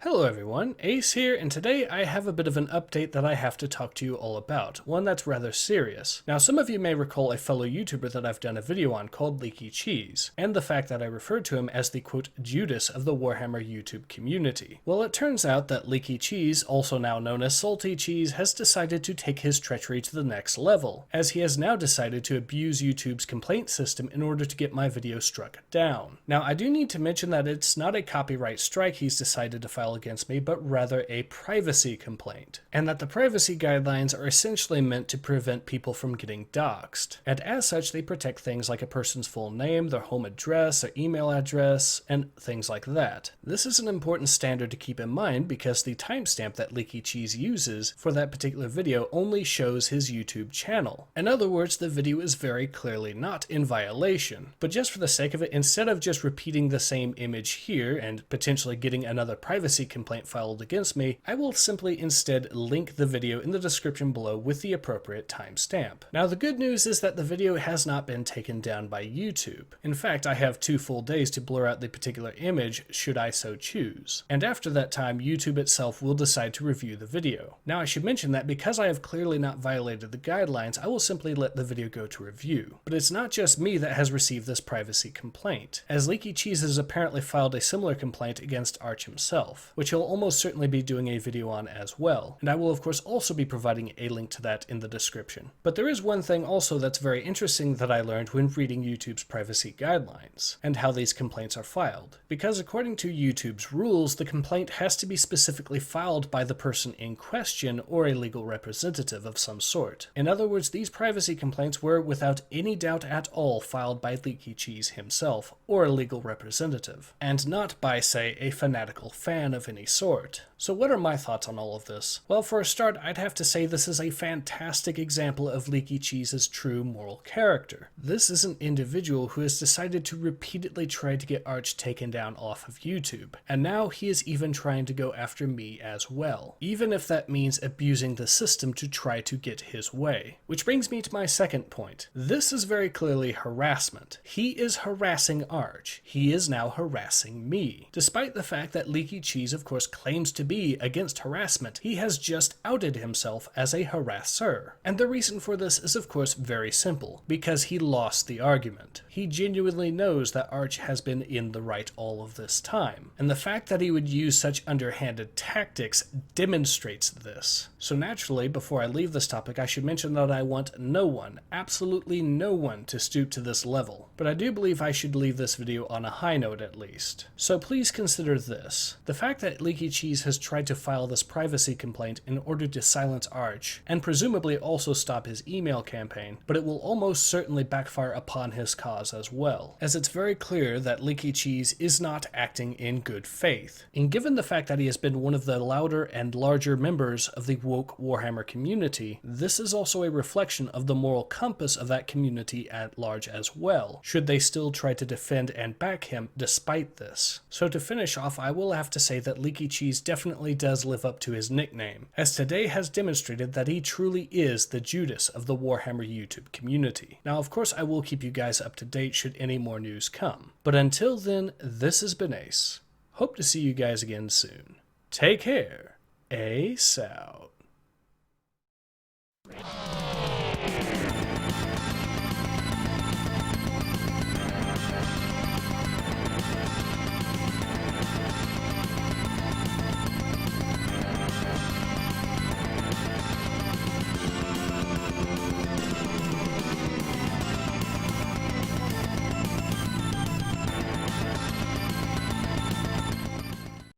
Hello everyone, Ace here, and today I have a bit of an update that I have to talk to you all about, one that's rather serious. Now some of you may recall a fellow YouTuber that I've done a video on called LeakyCheese, and the fact that I referred to him as the quote Judas of the Warhammer YouTube community. Well, it turns out that LeakyCheese, also now known as Salty Cheese, has decided to take his treachery to the next level, as he has now decided to abuse YouTube's complaint system in order to get my video struck down. Now I do need to mention that it's not a copyright strike he's decided to file against me, but rather a privacy complaint, and that the privacy guidelines are essentially meant to prevent people from getting doxxed, and as such they protect things like a person's full name, their home address, their email address, and things like that. This is an important standard to keep in mind because the timestamp that LeakyCheese uses for that particular video only shows his YouTube channel. In other words, the video is very clearly not in violation, but just for the sake of it, instead of just repeating the same image here and potentially getting another privacy complaint filed against me, I will simply instead link the video in the description below with the appropriate timestamp. Now the good news is that the video has not been taken down by YouTube. In fact, I have 2 full days to blur out the particular image should I so choose. And after that time, YouTube itself will decide to review the video. Now I should mention that because I have clearly not violated the guidelines, I will simply let the video go to review. But it's not just me that has received this privacy complaint, as LeakyCheese has apparently filed a similar complaint against Arch himself, which he'll almost certainly be doing a video on as well, and I will of course also be providing a link to that in the description. But there is one thing also that's very interesting that I learned when reading YouTube's privacy guidelines, and how these complaints are filed. Because according to YouTube's rules, the complaint has to be specifically filed by the person in question or a legal representative of some sort. In other words, these privacy complaints were without any doubt at all filed by LeakyCheese himself or a legal representative, and not by, say, a fanatical fan of any sort. So what are my thoughts on all of this? Well, for a start, I'd have to say this is a fantastic example of LeakyCheese's true moral character. This is an individual who has decided to repeatedly try to get Arch taken down off of YouTube, and now he is even trying to go after me as well, even if that means abusing the system to try to get his way. Which brings me to my second point. This is very clearly harassment. He is harassing Arch. He is now harassing me. Despite the fact that LeakyCheese of course claims to be against harassment, he has just outed himself as a harasser. And the reason for this is of course very simple, because he lost the argument. He genuinely knows that Arch has been in the right all of this time, and the fact that he would use such underhanded tactics demonstrates this. So naturally, before I leave this topic, I should mention that I want no one, absolutely no one, to stoop to this level. But I do believe I should leave this video on a high note at least. So please consider this. The fact that LeakyCheese has tried to file this privacy complaint in order to silence Arch, and presumably also stop his email campaign, but it will almost certainly backfire upon his cause as well, as it's very clear that LeakyCheese is not acting in good faith. And given the fact that he has been one of the louder and larger members of the woke Warhammer community, this is also a reflection of the moral compass of that community at large as well, should they still try to defend and back him despite this. So to finish off, I will have to say that LeakyCheese definitely does live up to his nickname, as today has demonstrated that he truly is the Judas of the Warhammer YouTube community. Now of course I will keep you guys up to date should any more news come, but until then, this has been Ace. Hope to see you guys again soon. Take care. Ace out.